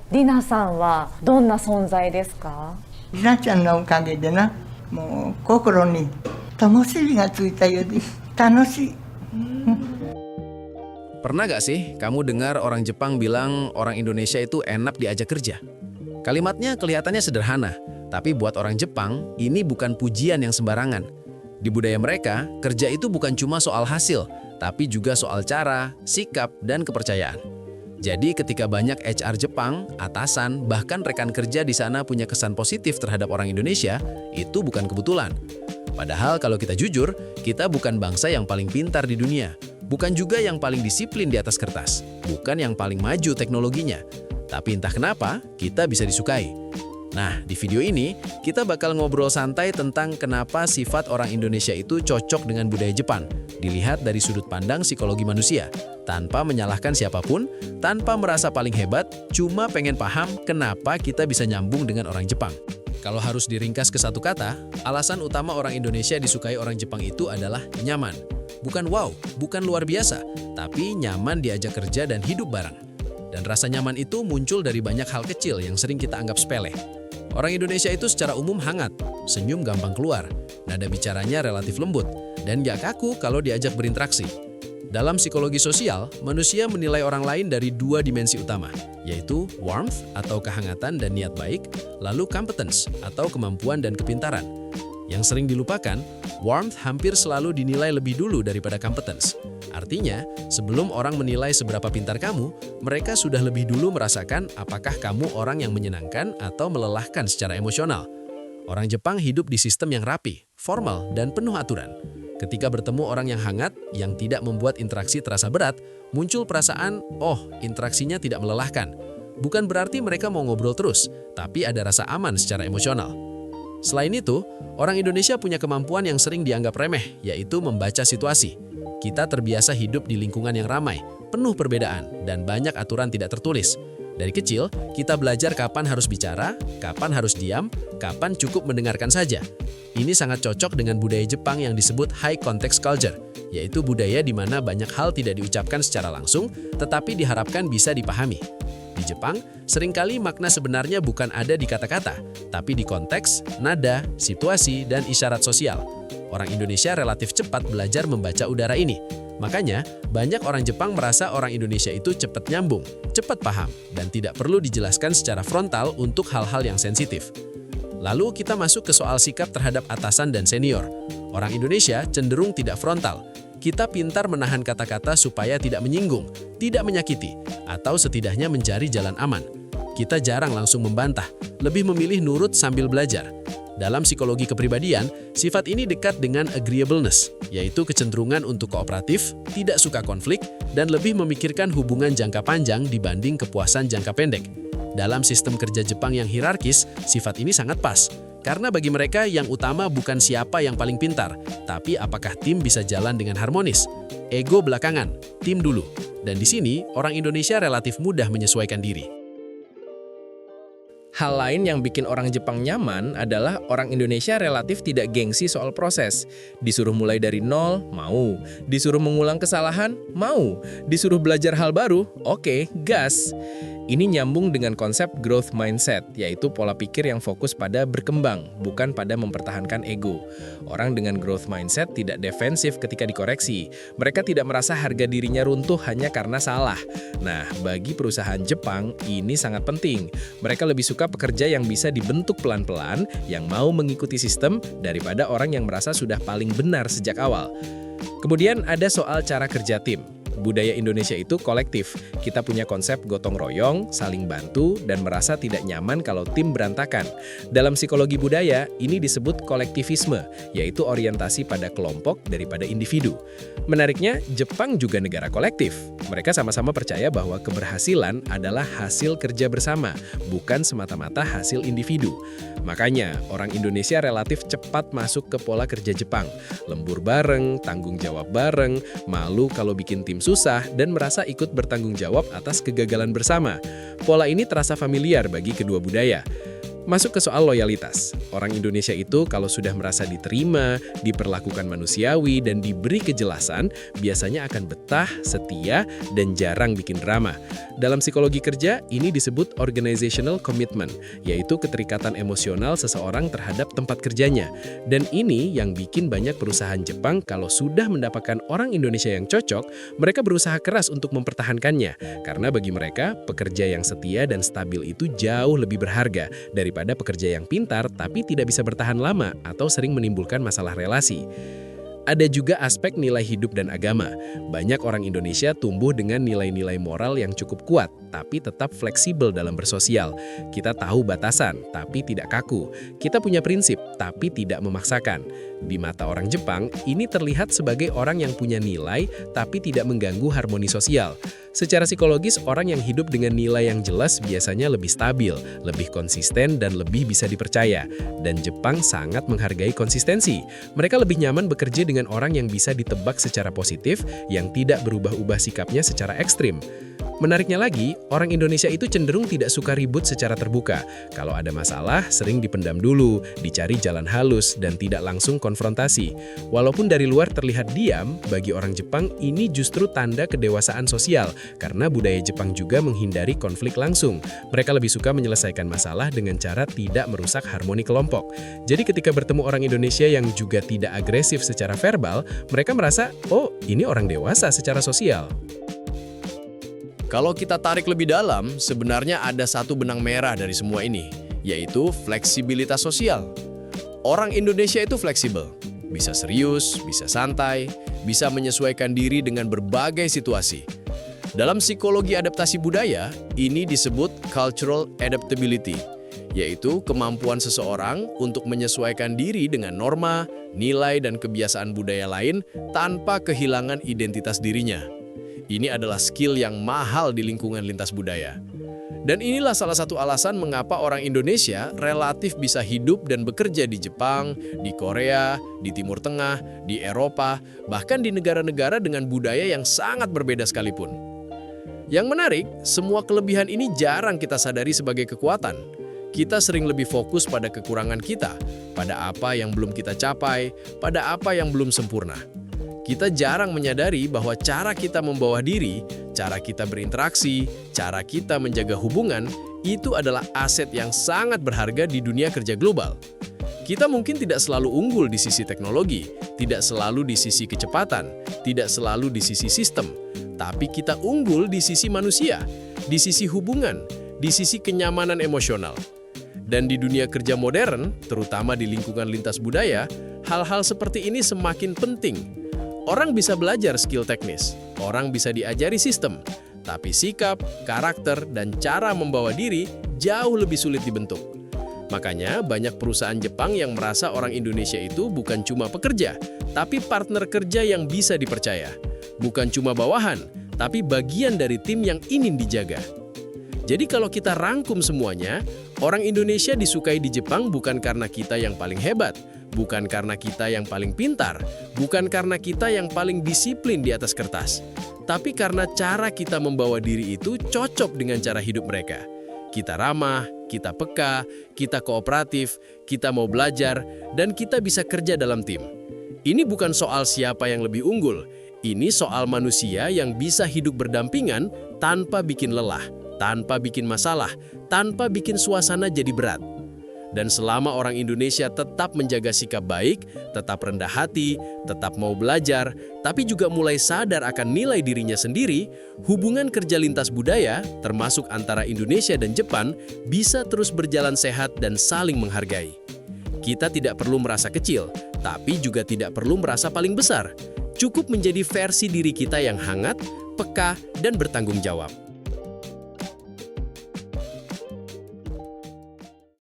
リナさんはどんな存在ですか？りなちゃんのおかげでな、もう心に灯火がついたようで楽しい。Pernah gak sih kamu dengar orang Jepang bilang orang Indonesia itu enak diajak kerja? Kalimatnya kelihatannya sederhana, tapi buat orang Jepang, ini bukan pujian yang sembarangan. Di budaya mereka, kerja itu bukan cuma soal hasil, tapi juga soal cara, sikap, dan kepercayaan. Jadi ketika banyak HR Jepang, atasan, bahkan rekan kerja di sana punya kesan positif terhadap orang Indonesia, itu bukan kebetulan. Padahal kalau kita jujur, kita bukan bangsa yang paling pintar di dunia. Bukan juga yang paling disiplin di atas kertas, bukan yang paling maju teknologinya. Tapi entah kenapa, kita bisa disukai. Nah, di video ini, kita bakal ngobrol santai tentang kenapa sifat orang Indonesia itu cocok dengan budaya Jepang, dilihat dari sudut pandang psikologi manusia, tanpa menyalahkan siapapun, tanpa merasa paling hebat, cuma pengen paham kenapa kita bisa nyambung dengan orang Jepang. Kalau harus diringkas ke satu kata, alasan utama orang Indonesia disukai orang Jepang itu adalah nyaman. Bukan wow, bukan luar biasa, tapi nyaman diajak kerja dan hidup bareng. Dan rasa nyaman itu muncul dari banyak hal kecil yang sering kita anggap sepele. Orang Indonesia itu secara umum hangat, senyum gampang keluar, nada bicaranya relatif lembut, dan gak kaku kalau diajak berinteraksi. Dalam psikologi sosial, manusia menilai orang lain dari dua dimensi utama, yaitu warmth atau kehangatan dan niat baik, lalu competence atau kemampuan dan kepintaran. Yang sering dilupakan, warmth hampir selalu dinilai lebih dulu daripada competence. Artinya, sebelum orang menilai seberapa pintar kamu, mereka sudah lebih dulu merasakan apakah kamu orang yang menyenangkan atau melelahkan secara emosional. Orang Jepang hidup di sistem yang rapi, formal, dan penuh aturan. Ketika bertemu orang yang hangat, yang tidak membuat interaksi terasa berat, muncul perasaan, oh, interaksinya tidak melelahkan. Bukan berarti mereka mau ngobrol terus, tapi ada rasa aman secara emosional. Selain itu, orang Indonesia punya kemampuan yang sering dianggap remeh, yaitu membaca situasi. Kita terbiasa hidup di lingkungan yang ramai, penuh perbedaan, dan banyak aturan tidak tertulis. Dari kecil, kita belajar kapan harus bicara, kapan harus diam, kapan cukup mendengarkan saja. Ini sangat cocok dengan budaya Jepang yang disebut high context culture, yaitu budaya di mana banyak hal tidak diucapkan secara langsung, tetapi diharapkan bisa dipahami. Di Jepang, seringkali makna sebenarnya bukan ada di kata-kata, tapi di konteks, nada, situasi, dan isyarat sosial. Orang Indonesia relatif cepat belajar membaca udara ini. Makanya, banyak orang Jepang merasa orang Indonesia itu cepat nyambung, cepat paham, dan tidak perlu dijelaskan secara frontal untuk hal-hal yang sensitif. Lalu kita masuk ke soal sikap terhadap atasan dan senior. Orang Indonesia cenderung tidak frontal. Kita pintar menahan kata-kata supaya tidak menyinggung, tidak menyakiti, atau setidaknya mencari jalan aman. Kita jarang langsung membantah, lebih memilih nurut sambil belajar. Dalam psikologi kepribadian, sifat ini dekat dengan agreeableness, yaitu kecenderungan untuk kooperatif, tidak suka konflik, dan lebih memikirkan hubungan jangka panjang dibanding kepuasan jangka pendek. Dalam sistem kerja Jepang yang hierarkis, sifat ini sangat pas. Karena bagi mereka yang utama bukan siapa yang paling pintar, tapi apakah tim bisa jalan dengan harmonis. Ego belakangan, tim dulu. Dan di sini, orang Indonesia relatif mudah menyesuaikan diri. Hal lain yang bikin orang Jepang nyaman adalah orang Indonesia relatif tidak gengsi soal proses. Disuruh mulai dari nol, mau. Disuruh mengulang kesalahan, mau. Disuruh belajar hal baru, oke, gas. Ini nyambung dengan konsep growth mindset, yaitu pola pikir yang fokus pada berkembang, bukan pada mempertahankan ego. Orang dengan growth mindset tidak defensif ketika dikoreksi. Mereka tidak merasa harga dirinya runtuh hanya karena salah. Nah, bagi perusahaan Jepang, ini sangat penting. Mereka lebih suka pekerja yang bisa dibentuk pelan-pelan, yang mau mengikuti sistem, daripada orang yang merasa sudah paling benar sejak awal. Kemudian ada soal cara kerja tim. Budaya Indonesia itu kolektif. Kita punya konsep gotong royong, saling bantu, dan merasa tidak nyaman kalau tim berantakan. Dalam psikologi budaya, ini disebut kolektivisme, yaitu orientasi pada kelompok daripada individu. Menariknya, Jepang juga negara kolektif. Mereka sama-sama percaya bahwa keberhasilan adalah hasil kerja bersama, bukan semata-mata hasil individu. Makanya, orang Indonesia relatif cepat masuk ke pola kerja Jepang. Lembur bareng, tanggung jawab bareng, malu kalau bikin tim susah, dan merasa ikut bertanggung jawab atas kegagalan bersama. Pola ini terasa familiar bagi kedua budaya. Masuk ke soal loyalitas. Orang Indonesia itu kalau sudah merasa diterima, diperlakukan manusiawi, dan diberi kejelasan, biasanya akan betah, setia, dan jarang bikin drama. Dalam psikologi kerja, ini disebut organizational commitment, yaitu keterikatan emosional seseorang terhadap tempat kerjanya. Dan ini yang bikin banyak perusahaan Jepang kalau sudah mendapatkan orang Indonesia yang cocok, mereka berusaha keras untuk mempertahankannya. Karena bagi mereka, pekerja yang setia dan stabil itu jauh lebih berharga daripada pekerja yang pintar tapi tidak bisa bertahan lama atau sering menimbulkan masalah relasi. Ada juga aspek nilai hidup dan agama. Banyak orang Indonesia tumbuh dengan nilai-nilai moral yang cukup kuat, tapi tetap fleksibel dalam bersosial. Kita tahu batasan, tapi tidak kaku. Kita punya prinsip, tapi tidak memaksakan. Di mata orang Jepang, ini terlihat sebagai orang yang punya nilai, tapi tidak mengganggu harmoni sosial. Secara psikologis, orang yang hidup dengan nilai yang jelas biasanya lebih stabil, lebih konsisten, dan lebih bisa dipercaya. Dan Jepang sangat menghargai konsistensi. Mereka lebih nyaman bekerja dengan orang yang bisa ditebak secara positif, yang tidak berubah-ubah sikapnya secara ekstrim. Menariknya lagi, orang Indonesia itu cenderung tidak suka ribut secara terbuka. Kalau ada masalah, sering dipendam dulu, dicari jalan halus, dan tidak langsung konfrontasi. Walaupun dari luar terlihat diam, bagi orang Jepang ini justru tanda kedewasaan sosial, karena budaya Jepang juga menghindari konflik langsung. Mereka lebih suka menyelesaikan masalah dengan cara tidak merusak harmoni kelompok. Jadi ketika bertemu orang Indonesia yang juga tidak agresif secara verbal, mereka merasa, oh, ini orang dewasa secara sosial. Kalau kita tarik lebih dalam, sebenarnya ada satu benang merah dari semua ini, yaitu fleksibilitas sosial. Orang Indonesia itu fleksibel, bisa serius, bisa santai, bisa menyesuaikan diri dengan berbagai situasi. Dalam psikologi adaptasi budaya, ini disebut cultural adaptability, yaitu kemampuan seseorang untuk menyesuaikan diri dengan norma, nilai, dan kebiasaan budaya lain tanpa kehilangan identitas dirinya. Ini adalah skill yang mahal di lingkungan lintas budaya. Dan inilah salah satu alasan mengapa orang Indonesia relatif bisa hidup dan bekerja di Jepang, di Korea, di Timur Tengah, di Eropa, bahkan di negara-negara dengan budaya yang sangat berbeda sekalipun. Yang menarik, semua kelebihan ini jarang kita sadari sebagai kekuatan. Kita sering lebih fokus pada kekurangan kita, pada apa yang belum kita capai, pada apa yang belum sempurna. Kita jarang menyadari bahwa cara kita membawa diri, cara kita berinteraksi, cara kita menjaga hubungan, itu adalah aset yang sangat berharga di dunia kerja global. Kita mungkin tidak selalu unggul di sisi teknologi, tidak selalu di sisi kecepatan, tidak selalu di sisi sistem, tapi kita unggul di sisi manusia, di sisi hubungan, di sisi kenyamanan emosional. Dan di dunia kerja modern, terutama di lingkungan lintas budaya, hal-hal seperti ini semakin penting. Orang bisa belajar skill teknis, orang bisa diajari sistem, tapi sikap, karakter, dan cara membawa diri jauh lebih sulit dibentuk. Makanya banyak perusahaan Jepang yang merasa orang Indonesia itu bukan cuma pekerja, tapi partner kerja yang bisa dipercaya. Bukan cuma bawahan, tapi bagian dari tim yang ingin dijaga. Jadi kalau kita rangkum semuanya, orang Indonesia disukai di Jepang bukan karena kita yang paling hebat, bukan karena kita yang paling pintar, bukan karena kita yang paling disiplin di atas kertas, tapi karena cara kita membawa diri itu cocok dengan cara hidup mereka. Kita ramah, kita peka, kita kooperatif, kita mau belajar, dan kita bisa kerja dalam tim. Ini bukan soal siapa yang lebih unggul, ini soal manusia yang bisa hidup berdampingan tanpa bikin lelah, tanpa bikin masalah, tanpa bikin suasana jadi berat. Dan selama orang Indonesia tetap menjaga sikap baik, tetap rendah hati, tetap mau belajar, tapi juga mulai sadar akan nilai dirinya sendiri, hubungan kerja lintas budaya, termasuk antara Indonesia dan Jepang, bisa terus berjalan sehat dan saling menghargai. Kita tidak perlu merasa kecil, tapi juga tidak perlu merasa paling besar. Cukup menjadi versi diri kita yang hangat, peka, dan bertanggung jawab.